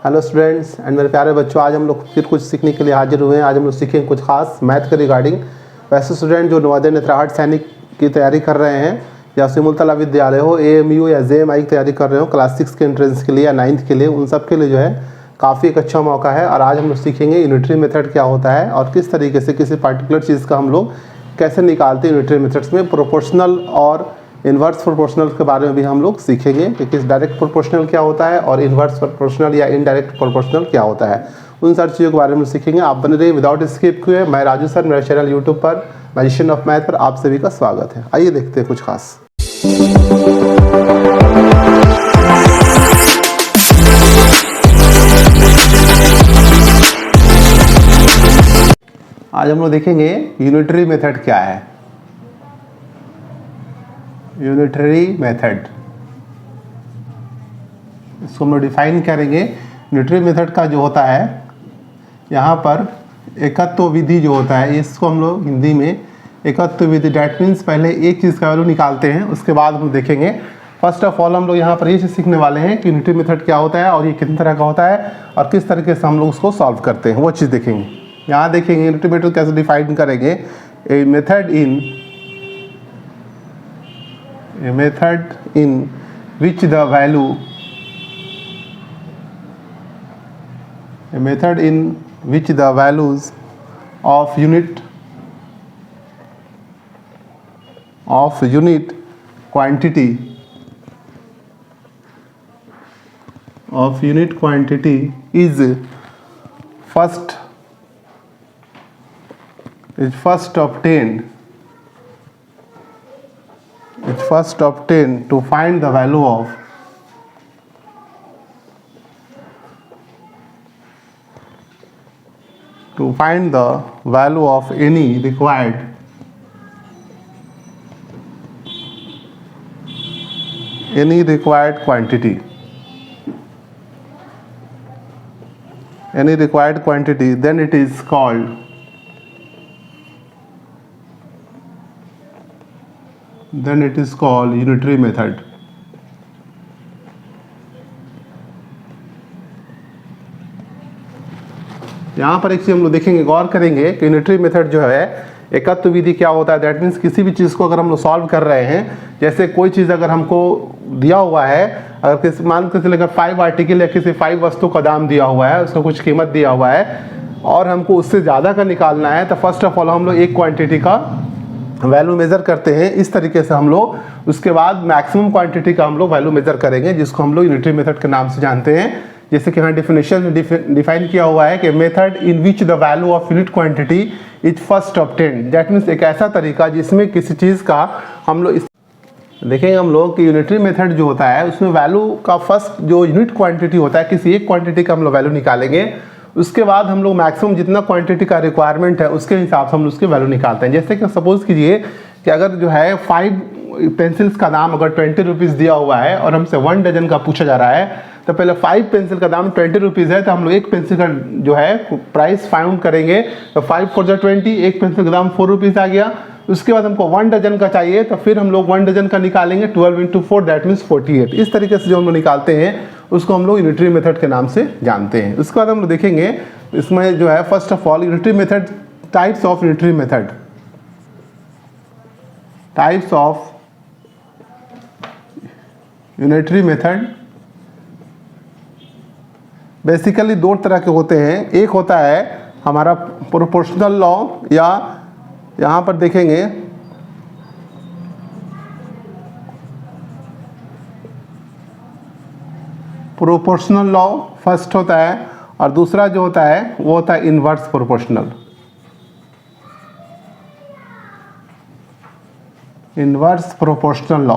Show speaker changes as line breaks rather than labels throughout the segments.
Hello students and मेरे प्यारे बच्चों, आज हम लोग फिर कुछ सीखने के लिए हाजिर हुए हैं। आज हम लोग सीखेंगे कुछ खास मैथ के रिगार्डिंग। वैसे स्टूडेंट जो नवोदय नेत्राहाट सैनिक की तैयारी कर रहे हैं या सिमुलतला विद्यालय हो, AMU या JMI की तैयारी कर रहे हो क्लास 6 के एंट्रेंस के लिए या 9th के लिए, उन सब के लिए जो है काफ़ी एक अच्छा मौका है। और आज हम लोग सीखेंगे यूनिटरी मेथड क्या होता है और किस तरीके से किसी पर्टिकुलर चीज़ का हम लोग कैसे निकालते हैं। यूनिटरी मेथड्स में प्रोपोर्शनल और इन्वर्स प्रोपोर्शनल के बारे में भी हम लोग सीखेंगे कि किस डायरेक्ट प्रोपोर्शनल क्या होता है और इन्वर्स प्रोपोर्शनल या इनडायरेक्ट प्रोपोर्शनल क्या होता है। उन सारी चीज़ों के बारे में सीखेंगे। आप बने रहिए विदाउट स्किप हुए। मैं राजू सर, मेरा चैनल यूट्यूब पर मैजिशियन ऑफ मैथ पर आप सभी का स्वागत है। आइए देखते हैं कुछ खास। आज हम लोग देखेंगे यूनिटरी मेथड क्या है। यूनिटरी मेथड, इसको हम लोग डिफाइन करेंगे। यूनिटरी मेथड का जो होता है, यहाँ पर एकत्व विधि जो होता है, इसको हम लोग हिंदी में एकत्व विधि, डैट मीन्स पहले एक चीज़ का वैल्यू निकालते हैं, उसके बाद हम देखेंगे। फर्स्ट ऑफ ऑल हम लोग यहाँ पर ये चीज़ सीखने वाले हैं कि यूनिटरी मेथड क्या होता है और ये कितने तरह का होता है और किस तरीके से हम लोग उसको सॉल्व करते हैं, वो चीज़ देखेंगे। यहाँ देखेंगे यूनिटरी मेथड कैसे डिफाइन करेंगे। A method in which the value values of unit quantity is first obtained to find the value of any required quantity, then it is called unitary method. यहाँ पर एक चीज़ हम लोग देखेंगे, गौर करेंगे कि यूनिटरी मेथड जो है, एकत्व विधि क्या होता है। दैट मीन्स किसी भी चीज़ को अगर हम लोग सॉल्व कर रहे हैं, जैसे कोई चीज़ अगर हमको दिया हुआ है, अगर किसी मान के चलिए 5 आर्टिकल या किसी 5 वस्तु का दाम दिया हुआ है, उसका कुछ कीमत दिया हुआ है और हमको उससे ज़्यादा का निकालना है, तो फर्स्ट ऑफ ऑल हम लोग एक क्वांटिटी का वैल्यू मेज़र करते हैं। इस तरीके से हम लोग उसके बाद मैक्सिमम क्वांटिटी का हम लोग वैल्यू मेज़र करेंगे, जिसको हम लोग यूनिटरी मेथड के नाम से जानते हैं। जैसे कि यहाँ डेफिनेशन डिफाइन किया हुआ है कि method in which the value of unit quantity is first obtained. That means एक ऐसा तरीका जिसमें किसी चीज़ का हम लोग देखेंगे हम लोग कि यूनिटरी मेथड जो होता है उसमें वैल्यू का फर्स्ट जो यूनिट क्वांटिटी होता है, किसी एक क्वांटिटी का हम लोग वैल्यू निकालेंगे। उसके बाद हम लोग मैक्सिमम जितना क्वांटिटी का रिक्वायरमेंट है उसके हिसाब से हम उसकी वैल्यू निकालते हैं। जैसे कि सपोज कीजिए कि अगर जो है 5 पेंसिल्स का दाम अगर 20 रुपीज़ दिया हुआ है और हमसे 1 डजन का पूछा जा रहा है, तो पहले 5 पेंसिल का दाम 20 रुपीज़ है, तो हम लोग एक पेंसिल का जो है प्राइस फाइंड करेंगे। तो 5 4 20, एक पेंसिल का दाम 4 रुपीज़ आ गया। उसके बाद हमको 1 डजन का चाहिए, तो फिर हम लोग 1 डजन का निकालेंगे, 12 × 4 दैट मीन्स 48। इस तरीके से जो हम लोग निकालते हैं उसको हम लोग यूनिटरी मेथड के नाम से जानते हैं। उसके बाद हम लोग देखेंगे इसमें जो है first of all unitary method, types of unitary method. Types of unitary method basically 2 तरह के होते हैं। एक होता है हमारा प्रोपोर्शनल लॉ, या यहाँ पर देखेंगे प्रोपोर्शनल लॉ फर्स्ट होता है, और दूसरा जो होता है वो होता है inverse proportional. Inverse proportional law,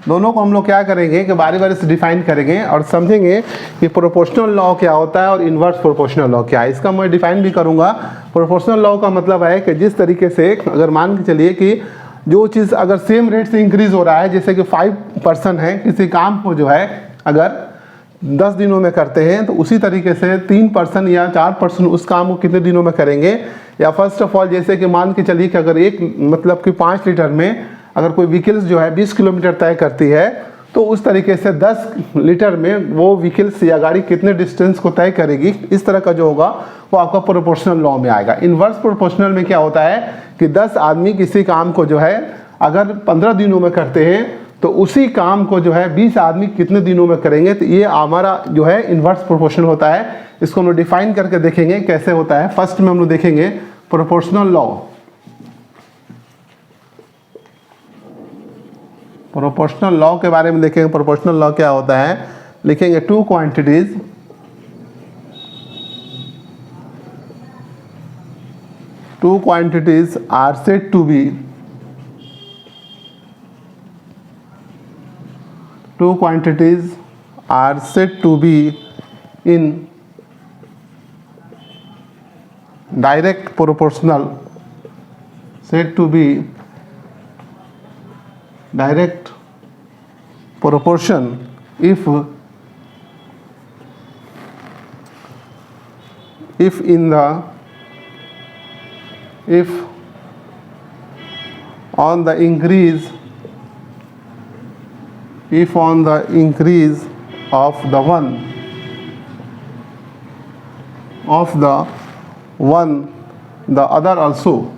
दोनों को हम लोग क्या करेंगे कि बारी बारी से डिफाइन करेंगे और समझेंगे कि प्रोपोर्शनल लॉ क्या होता है और इनवर्स प्रोपोर्शनल लॉ क्या है। इसका मैं डिफाइन भी करूंगा। प्रोपोर्शनल लॉ का मतलब है कि जिस तरीके से अगर मान के चलिए कि जो चीज़ अगर सेम रेट से इंक्रीज हो रहा है, जैसे कि 5% है, किसी काम को जो है अगर 10 दिनों में करते हैं तो उसी तरीके से 3% या 4% उस काम को कितने दिनों में करेंगे। या फर्स्ट ऑफ ऑल जैसे कि मान के चलिए कि अगर एक मतलब कि 5 लीटर में अगर कोई व्हीकल्स जो है 20 किलोमीटर तय करती है तो उस तरीके से 10 लीटर में वो व्हीकल्स या गाड़ी कितने डिस्टेंस को तय करेगी, इस तरह का जो होगा वो आपका प्रोपोर्शनल लॉ में आएगा। इन्वर्स प्रोपोर्शनल में क्या होता है कि 10 आदमी किसी काम को जो है अगर 15 दिनों में करते हैं तो उसी काम को जो है 20 आदमी कितने दिनों में करेंगे, तो ये हमारा जो है इन्वर्स प्रोपोर्शनल होता है। इसको हम लोग डिफाइन करके देखेंगे कैसे होता है। फर्स्ट में हम लोग देखेंगे प्रोपोर्शनल लॉ। प्रोपोर्शनल लॉ के बारे में देखेंगे। प्रोपोर्शनल लॉ क्या होता है, लिखेंगे two quantities are said to be in direct proportional proportion if on the increase of the one the other also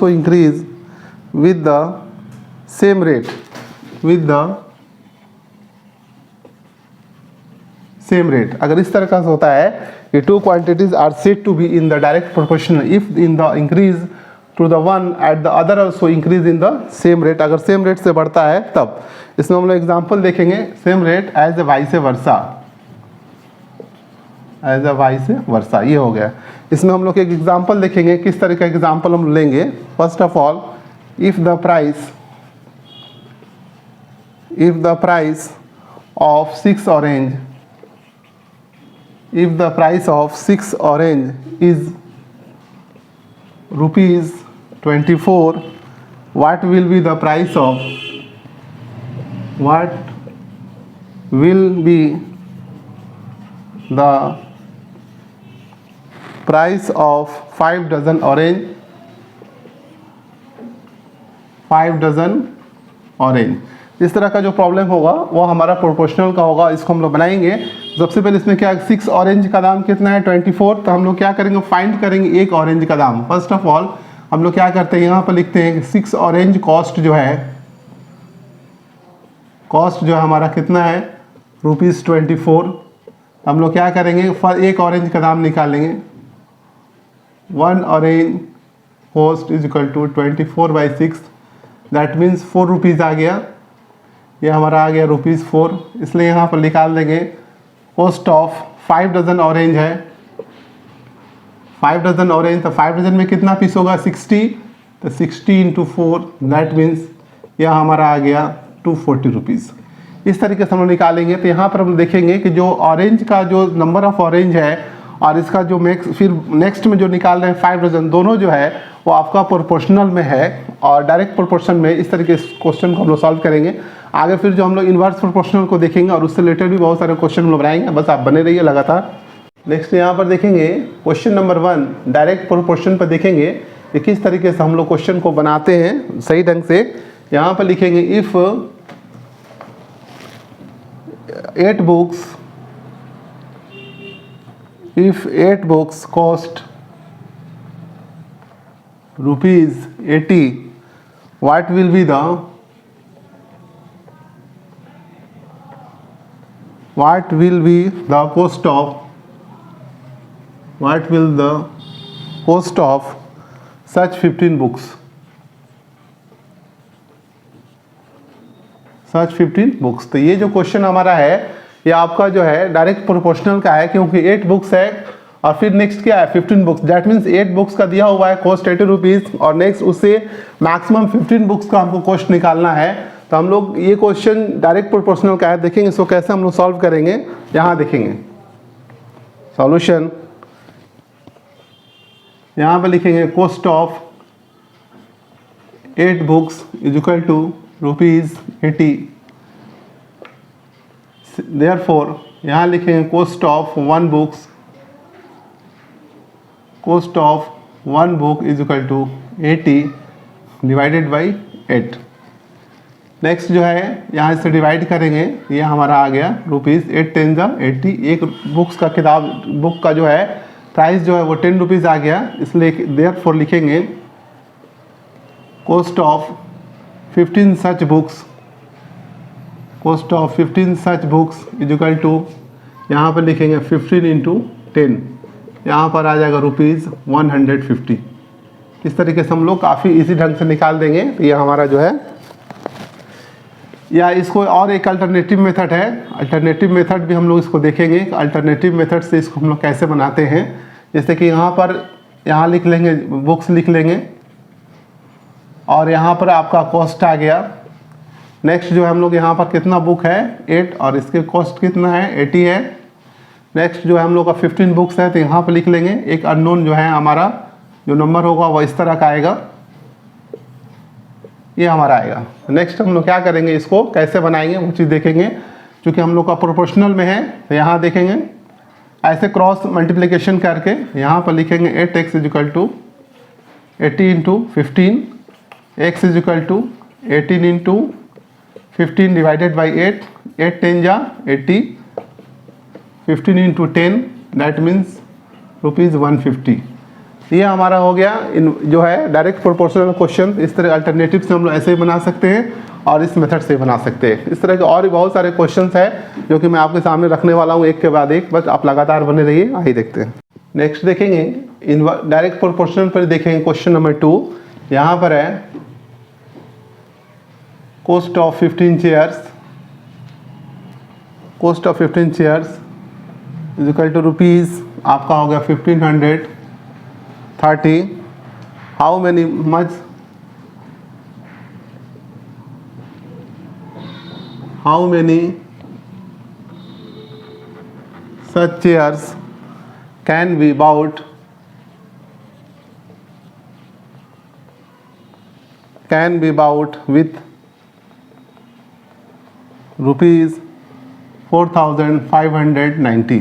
increase with the same rate, अगर इस तरह का होता है कि two quantities are said to be in the direct proportion if in the increase to the one at the other also increase in the same rate, अगर same rate से बढ़ता है तब। इसमें हम लोग एग्जाम्पल देखेंगे same rate as a vice versa, ये हो गया। इसमें हम लोग एक एग्जाम्पल देखेंगे, किस तरह का एग्जाम्पल हम लेंगे। First of all if the price of 6 orange is rupees 24, what will be the price of 5 dozen orange। इस तरह का जो प्रॉब्लम होगा वो हमारा प्रोपोर्शनल का होगा। इसको हम लोग बनाएंगे। सबसे पहले इसमें क्या 6 ऑरेंज का दाम कितना है 24, तो हम लोग क्या करेंगे फाइंड करेंगे एक ऑरेंज का दाम। फर्स्ट ऑफ ऑल हम लोग क्या करते हैं यहाँ पर लिखते हैं 6 ऑरेंज कॉस्ट जो है हमारा कितना है ₹24। हम लोग क्या करेंगे एक ऑरेंज का दाम निकालेंगे। 1 orange cost is equal to 24/6, that means 4 rupees आ गया। ये हमारा आ गया ₹4, इसलिए यहाँ पर निकाल देंगे कॉस्ट ऑफ 5 डजन ऑरेंज है 5 डजन ऑरेंज, तो 5 डजन में कितना पीस होगा 60, तो 60 × 4 दैट मीन्स यह हमारा आ गया 240 रुपीज़। इस तरीके से हम निकालेंगे। तो यहाँ पर हम देखेंगे कि जो ऑरेंज का जो नंबर ऑफ ऑरेंज है और इसका जो फिर नेक्स्ट में जो निकाल रहे हैं 5 डजन, दोनों जो है वो आपका प्रोपोर्शनल में है और डायरेक्ट प्रोपोर्शन में। इस तरीके से क्वेश्चन को हम लोग सॉल्व करेंगे। आगे फिर जो हम लोग इन्वर्स प्रोपोर्शनल को देखेंगे और उससे रिलेटेड भी बहुत सारे क्वेश्चन हम लोग बनाएंगे, बस आप बने रहिए लगातार। नेक्स्ट यहाँ पर देखेंगे क्वेश्चन नंबर 1 डायरेक्ट प्रोपोर्शन पर देखेंगे कि किस तरीके से हम लोग क्वेश्चन को बनाते हैं सही ढंग से। यहाँ पर लिखेंगे if 8 books cost ₹80, what will be the cost of such 15 books? तो ये जो क्वेश्चन हमारा है ये आपका जो है डायरेक्ट प्रोपोर्शनल का है, क्योंकि 8 बुक्स है और फिर नेक्स्ट क्या है 15 बुक्स, दैट मीन्स 8 बुक्स का दिया हुआ है कॉस्ट 80 रुपीज़ और नेक्स्ट उससे मैक्सिमम 15 बुक्स का हमको कॉस्ट निकालना है। तो हम लोग ये क्वेश्चन डायरेक्ट प्रोपोर्शनल का है, देखेंगे इसको कैसे हम लोग सॉल्व करेंगे। यहाँ देखेंगे सॉल्यूशन, यहाँ पर लिखेंगे cost of 8 books is equal to ₹80। Therefore यहाँ लिखेंगे cost of one book is equal to 80 divided by 8। Next जो है यहाँ से डिवाइड करेंगे, ये हमारा आ गया ₹8 10 80। एक बुक का जो है प्राइस जो है वो ₹10 आ गया, इसलिए देयरफॉर लिखेंगे cost of 15 such books is equal to, यहाँ पर लिखेंगे 15 × 10, यहाँ पर आ जाएगा ₹150। इस तरीके से हम लोग काफ़ी इजी ढंग से निकाल देंगे। तो ये हमारा जो है, या इसको और एक अल्टरनेटिव मेथड है, अल्टरनेटिव मेथड भी हम लोग इसको देखेंगे। अल्टरनेटिव मेथड से इसको हम लोग कैसे बनाते हैं, जैसे कि यहाँ लिख लेंगे, बुक्स लिख लेंगे और यहाँ पर आपका कॉस्ट आ गया। नेक्स्ट जो है हम लोग यहाँ पर कितना बुक है 8 और इसके कॉस्ट कितना है 80 है। नेक्स्ट जो है हम लोग का 15 बुक्स है, तो यहाँ पर लिख लेंगे एक अननोन जो है हमारा जो नंबर होगा वो इस तरह का आएगा, ये हमारा आएगा। नेक्स्ट हम लोग क्या करेंगे, इसको कैसे बनाएंगे वो चीज़ देखेंगे। क्योंकि हम लोग का प्रोपोर्शनल में है तो यहाँ देखेंगे ऐसे क्रॉस मल्टीप्लिकेशन करके यहाँ पर लिखेंगे 8x is equal to 80 × 15, x is equal to 18 × 15 divided by 8, 8 10 80, 15 × 10 that means ₹150। ये हमारा हो गया इन जो है डायरेक्ट प्रोपोर्शनल क्वेश्चन। इस तरह अल्टरनेटिव से हम लोग ऐसे ही बना सकते हैं और इस मेथड से बना सकते हैं। इस तरह के और भी बहुत सारे क्वेश्चंस हैं जो कि मैं आपके सामने रखने वाला हूँ एक के बाद एक, बस आप लगातार बने रहिए। आइए देखते हैं। नेक्स्ट देखेंगे इन डायरेक्ट प्रोपोर्शनल पर देखेंगे क्वेश्चन नंबर 2। यहाँ पर है cost of 15 chairs is equal to rupees, आपका हो गया 1530। How many such chairs can be bought with ₹4,590।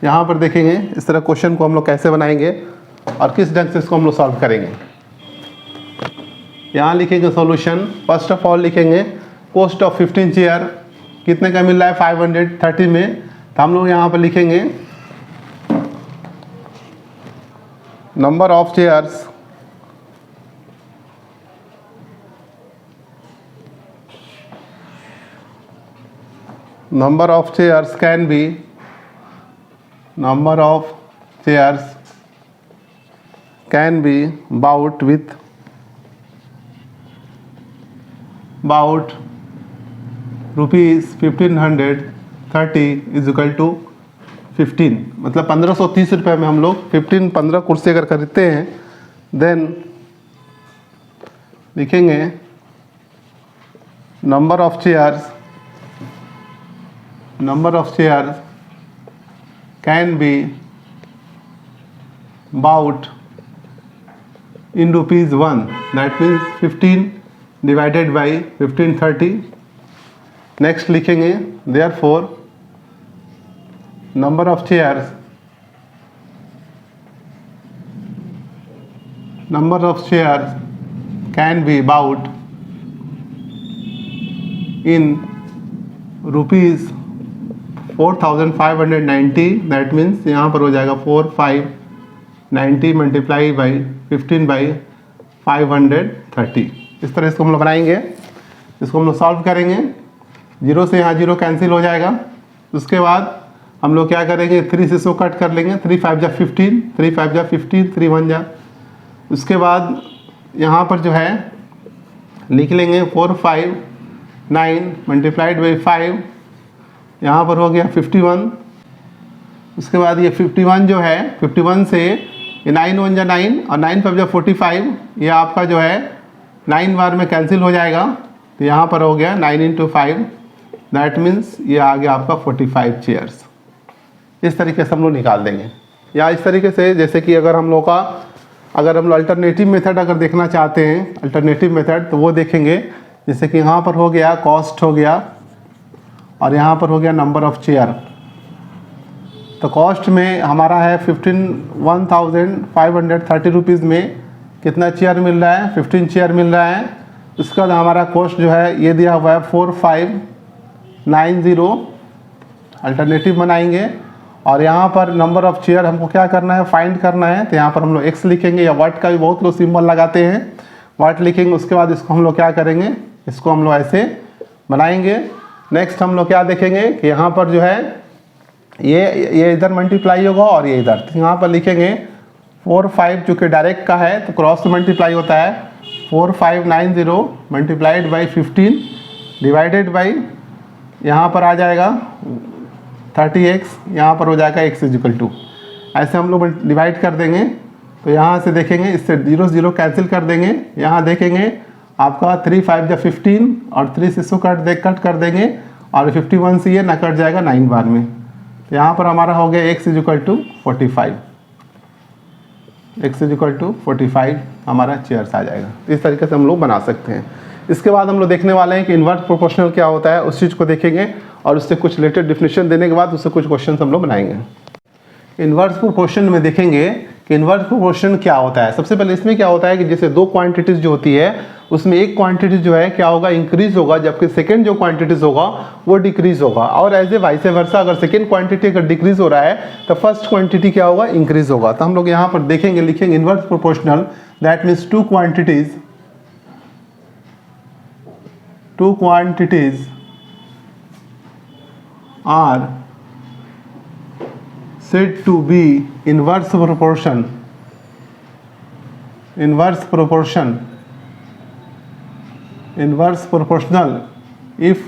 यहाँ पर देखेंगे इस तरह क्वेश्चन को हम लोग कैसे बनाएंगे और किस ढंग से इसको हम लोग सॉल्व करेंगे। यहाँ लिखेंगे सॉल्यूशन। फर्स्ट ऑफ ऑल लिखेंगे कॉस्ट ऑफ 15 चेयर कितने का मिल रहा है 530 में, तो हम लोग यहाँ पर लिखेंगे number of chairs can be bought with ₹1530 is equal to 15, मतलब 1530 रुपये में हम लोग 15 कुर्सी अगर खरीदते हैं, देन लिखेंगे number of chairs can be bought in ₹1, that means 15 divided by 1530। Next लिखेंगे therefore number of chairs can be bought in ₹4,590, that means यहाँ पर हो जाएगा 4,590 मल्टीप्लाई बाई 15/530। इस तरह इसको हम लोग बनाएंगे, इसको हम लोग सॉल्व करेंगे। 0 से यहाँ 0 कैंसिल हो जाएगा। उसके बाद हम लोग क्या करेंगे 3 से इसको कट कर लेंगे, 3 5 जा 15, 3 5 जा 15, 3 1 जा। उसके बाद यहाँ पर जो है लिख लेंगे 459 मल्टीप्लाइड बाई 5, यहाँ पर हो गया 51। उसके बाद ये 51 जो है 51 से ये 9 1 जा 9 और 9 5 जा 45, ये आपका जो है 9 बार में कैंसिल हो जाएगा, तो यहाँ पर हो गया 9 × 5, दैट मीन्स ये आ गया आपका 45 चेयर्स। इस तरीके से हम लोग निकाल देंगे। या इस तरीके से जैसे कि अगर हम लोग अल्टरनेटिव मेथड अगर देखना चाहते हैं, अल्टरनेटिव मेथड, तो वो देखेंगे। जैसे कि यहाँ पर हो गया कॉस्ट हो गया और यहाँ पर हो गया नंबर ऑफ चेयर। तो कॉस्ट में हमारा है 1530 रुपीज़ में कितना चेयर मिल रहा है, 15 चेयर मिल रहा है। उसके बाद हमारा कॉस्ट जो है ये दिया हुआ है 4590, अल्टरनेटिव बनाएंगे और यहाँ पर नंबर ऑफ चेयर हमको क्या करना है, फाइंड करना है। तो यहाँ पर हम लोग एक्स लिखेंगे या वाट का भी बहुत लोग सिंबल लगाते हैं, वाट लिखेंगे। उसके बाद इसको हम लोग क्या करेंगे, इसको हम लोग ऐसे बनाएंगे। नेक्स्ट हम लोग क्या देखेंगे कि यहाँ पर जो है ये इधर मल्टीप्लाई होगा और ये इधर, तो यहाँ पर लिखेंगे 45 चूँकि डायरेक्ट का है तो क्रॉस मल्टीप्लाई होता है 4590 मल्टीप्लाइड बाई 15 डिवाइडेड बाई यहाँ पर आ जाएगा 30x, यहाँ पर हो जाएगा x = 2। ऐसे हम लोग डिवाइड कर देंगे। तो यहाँ से देखेंगे इससे 0 0 कैंसिल कर देंगे। यहाँ देखेंगे आपका 3 5 × 15 और 3 से इसको कट कर देंगे और 51 से ये ना कट जाएगा 9 बार में। तो यहाँ पर हमारा हो गया x = 45, x = 45 हमारा चेयर्स आ जाएगा। इस तरीके से हम लोग बना सकते हैं। इसके बाद हम लोग देखने वाले हैं कि इन्वर्स प्रोपोर्शनल क्या होता है, उस चीज़ को देखेंगे और उससे कुछ रिलेटेड डिफिनेशन देने के बाद उससे कुछ क्वेश्चन हम लोग बनाएंगे। इन्वर्स प्रोपोर्शन में देखेंगे कि इन्वर्स प्रोपोर्शन क्या होता है। सबसे पहले इसमें क्या होता है कि जैसे दो क्वांटिटीज़ जो होती है उसमें एक क्वांटिटी जो है क्या होगा, इंक्रीज होगा, जबकि सेकंड जो क्वांटिटीज़ होगा वो डिक्रीज होगा। और एज ए वाइस वर्सा, अगर सेकंड क्वांटिटी अगर डिक्रीज हो रहा है तो फर्स्ट क्वांटिटी क्या होगा, इंक्रीज होगा। तो हम लोग यहाँ पर देखेंगे, लिखेंगे inverse proportional, that means two quantities are said to be inverse proportional if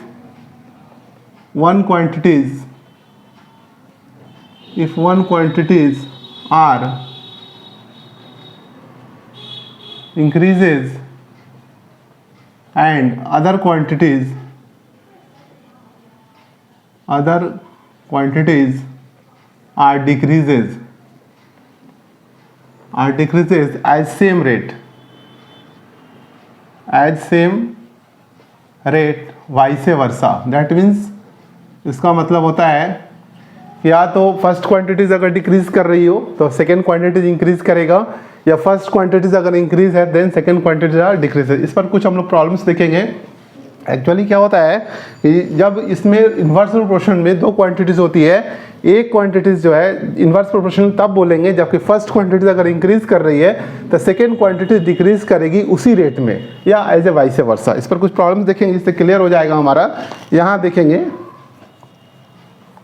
one quantities are increases and other quantities are decreases as same rate vice versa। That means इसका मतलब होता है कि या तो फर्स्ट क्वांटिटीज अगर decrease कर रही हो तो सेकेंड क्वांटिटीज इंक्रीज करेगा, या फर्स्ट क्वांटिटीज अगर इंक्रीज है then second quantities are decrease. इस पर कुछ हम लोग प्रॉब्लम्स देखेंगे। एक्चुअली क्या होता है कि जब इसमें इन्वर्स प्रोपोर्शन में दो क्वांटिटीज होती है, एक क्वांटिटीज जो है इन्वर्स प्रोपोर्शनल तब बोलेंगे जबकि फर्स्ट क्वांटिटीज अगर इंक्रीज कर रही है तो सेकेंड क्वांटिटी डिक्रीज करेगी उसी रेट में, या एज ए वाइस वर्सा। इस पर कुछ प्रॉब्लम्स देखेंगे जिससे क्लियर हो जाएगा हमारा। यहाँ देखेंगे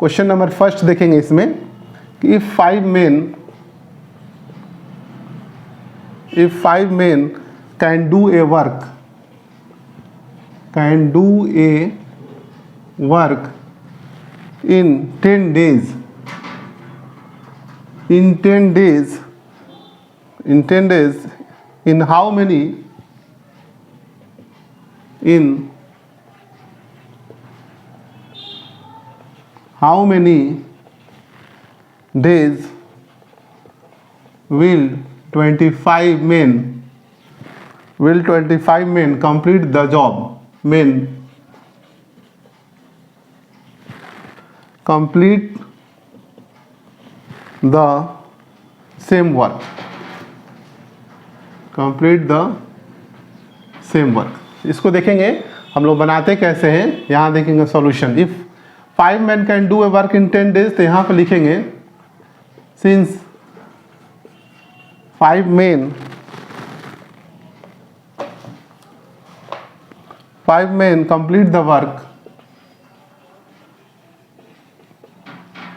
क्वेश्चन नंबर फर्स्ट देखेंगे इसमें कि if five men can do a work in 10 days, in how many days will 25 men complete the job? Complete the same work. इसको देखेंगे हम लोग बनाते कैसे हैं। यहाँ देखेंगे solution. If 5 men can do a work in 10 days, तो यहाँ पर लिखेंगे since 5 men complete the work,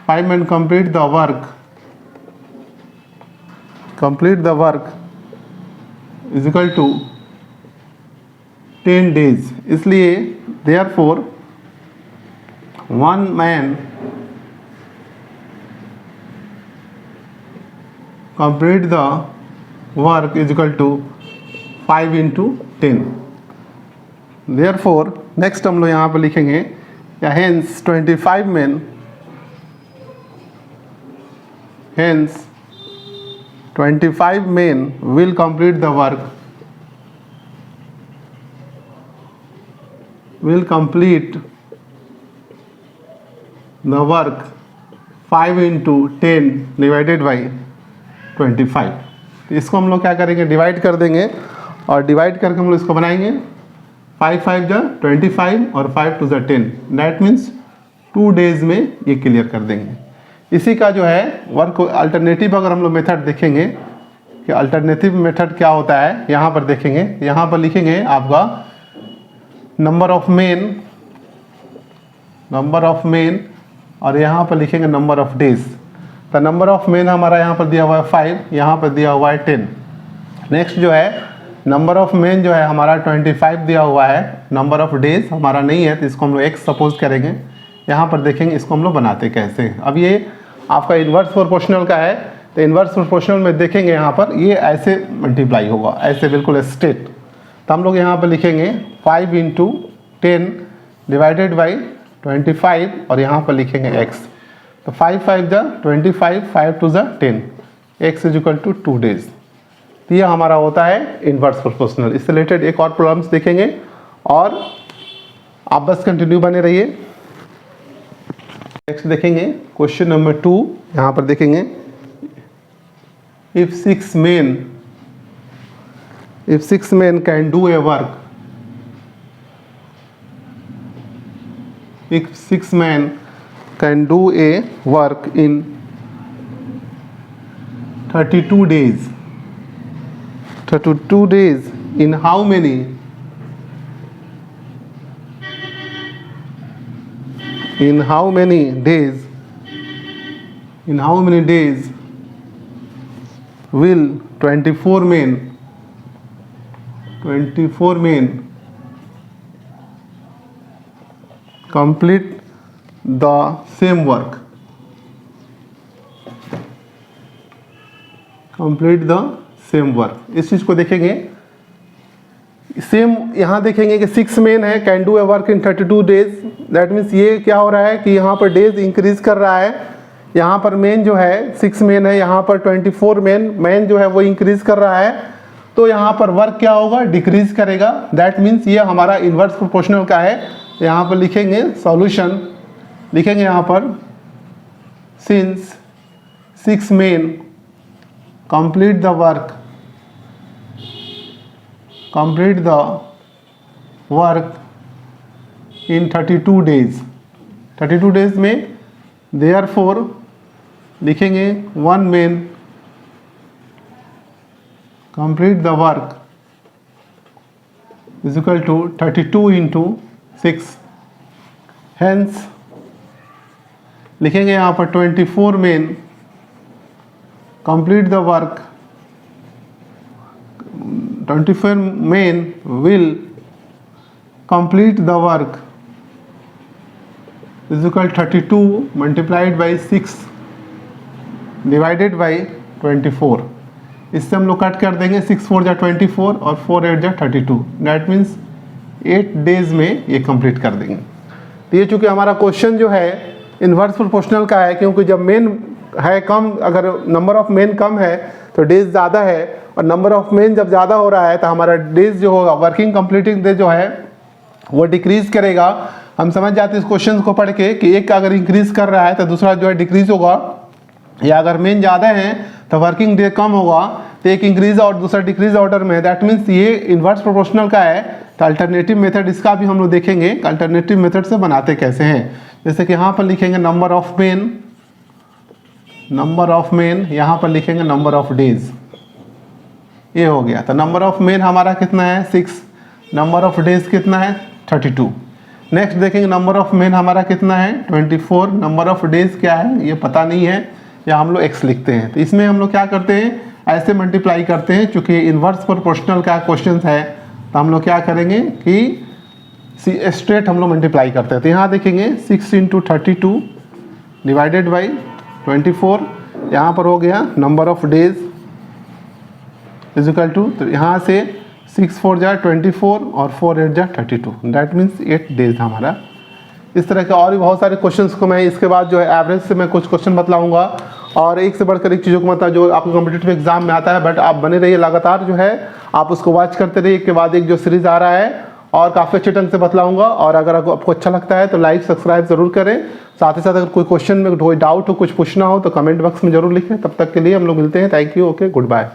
5 men complete the work is equal to 10 days। इसलिए therefore 1 man complete the work is equal to 5 into 10। therefore next हम लोग यहाँ पर लिखेंगे या hence 25 men will complete the work will complete the work 5 into 10 divided by 25। तो इसको हम लोग क्या करेंगे, डिवाइड कर देंगे और डिवाइड करके हम लोग इसको बनाएंगे 5 5 जा 25 और 5 2 जा 10। दैट मीन्स 2 डेज में ये क्लियर कर देंगे। इसी का जो है वर्क अल्टरनेटिव अगर हम लोग मेथड देखेंगे कि अल्टरनेटिव मेथड क्या होता है, यहाँ पर देखेंगे, यहाँ पर लिखेंगे आपका नंबर ऑफ मेन और यहाँ पर लिखेंगे नंबर ऑफ डेज। तो नंबर ऑफ मेन हमारा यहाँ पर दिया हुआ है 5, यहाँ पर दिया हुआ है 10। नेक्स्ट जो है नंबर ऑफ मेन जो है हमारा 25 दिया हुआ है, नंबर ऑफ डेज हमारा नहीं है तो इसको हम लोग x सपोज करेंगे। यहाँ पर देखेंगे इसको हम लोग बनाते कैसे हैं। अब ये आपका इन्वर्स प्रोपोर्शनल का है, तो इन्वर्स प्रोपोर्शनल में देखेंगे यहाँ पर ये ऐसे मल्टीप्लाई होगा, ऐसे बिल्कुल स्ट्रेट। तो हम लोग यहाँ पर लिखेंगे 5 into 10 डिवाइडेड बाई 25 और यहाँ पर लिखेंगे x। तो 5 5 जा 25, 5 2 जा 10, x is equal to 2 days. तो ये हमारा होता है इन्वर्स प्रोपोर्शनल। इससे रिलेटेड एक और प्रॉब्लम्स देखेंगे और आप बस कंटिन्यू बने रहिए। नेक्स्ट देखेंगे क्वेश्चन नंबर 2, यहाँ पर देखेंगे if 6 men can do a work, if 6 men can do a work in 32 days, 32 days in how many days will 24 men complete the same work, इस चीज को देखेंगे। सेम यहाँ देखेंगे कि 6 मेन है, can do a work in 32 days. That means ये क्या हो रहा है कि यहाँ पर डेज इंक्रीज कर रहा है, यहाँ पर मेन जो है 6 मेन है, यहाँ पर 24 मेन जो है वो इंक्रीज कर रहा है, तो यहाँ पर वर्क क्या होगा, डिक्रीज करेगा। दैट मीन्स ये हमारा इन्वर्स प्रोपोर्शनल का है। यहाँ पर लिखेंगे सॉल्यूशन, लिखेंगे यहाँ पर since 6 men complete the work in 32 days. 32 days में देयरफॉर लिखेंगे 1 men complete the work is equal to 32 into 6। Hence लिखेंगे यहाँ पर 24 men complete the work, 24 men will complete the work is equal 32 multiplied by 6 divided by 24। इससे हम लोग cut कर देंगे, 6 4 जा 24 और 4 8 जा 32। दैट मीन्स 8 डेज में ये कंप्लीट कर देंगे। तो ये चूँकि हमारा क्वेश्चन जो है इन्वर्स प्रोपोर्शनल का है, क्योंकि जब मेन है कम, अगर नंबर ऑफ मेन कम है तो डेज ज़्यादा है, और नंबर ऑफ मेन जब ज़्यादा हो रहा है तो हमारा डेज जो होगा, वर्किंग कंप्लीटिंग डेज जो है वो डिक्रीज करेगा। हम समझ जाते हैं इस क्वेश्चन को पढ़ के कि एक अगर इंक्रीज कर रहा है तो दूसरा जो है डिक्रीज होगा, या अगर मेन ज़्यादा है तो वर्किंग डे कम होगा, तो एक इंक्रीज और दूसरा डिक्रीज ऑर्डर में है। दैट मीन्स ये इन्वर्स प्रोपोर्शनल का है। तो अल्टरनेटिव मेथड इसका भी हम लोग देखेंगे, अल्टरनेटिव मेथड से बनाते कैसे हैं। जैसे कि यहाँ पर लिखेंगे नंबर ऑफ मेन, यहाँ पर लिखेंगे नंबर ऑफ डेज, ये हो गया। तो नंबर ऑफ मेन हमारा कितना है 6, नंबर ऑफ डेज कितना है 32। नेक्स्ट देखेंगे नंबर ऑफ मेन हमारा कितना है 24, नंबर ऑफ डेज क्या है ये पता नहीं है, या हम लोग x लिखते हैं। तो इसमें हम लोग क्या करते हैं, ऐसे मल्टीप्लाई करते हैं। चूँकि इन्वर्स प्रोपोर्शनल का क्वेश्चन है तो हम लोग क्या करेंगे कि स्ट्रेट हम लोग मल्टीप्लाई करते हैं। तो यहाँ देखेंगे 6 into 32 डिवाइडेड बाई 24, यहाँ पर हो गया number of days is equal to, तो यहाँ से 6 4 जा 24 और 4 8 जा 32। दैट मीन्स 8 डेज हमारा। इस तरह के और भी बहुत सारे क्वेश्चंस को मैं इसके बाद जो है एवरेज से मैं कुछ क्वेश्चन बतलाऊंगा, और एक से बढ़कर एक चीज़ों को मतलब जो आपको कॉम्पिटिटिव एग्जाम में आता है। बट आप बने रहिए, लगातार जो है आप उसको वॉच करते रहिए। एक के बाद एक जो सीरीज आ रहा है और काफ़ी अच्छे ढंग से बतलाऊंगा। और अगर आपको अच्छा लगता है तो लाइक सब्सक्राइब ज़रूर करें। साथ ही साथ अगर कोई क्वेश्चन में कोई डाउट हो, कुछ पूछना हो तो कमेंट बॉक्स में ज़रूर लिखें। तब तक के लिए हम लोग मिलते हैं। Thank you. Okay, good bye.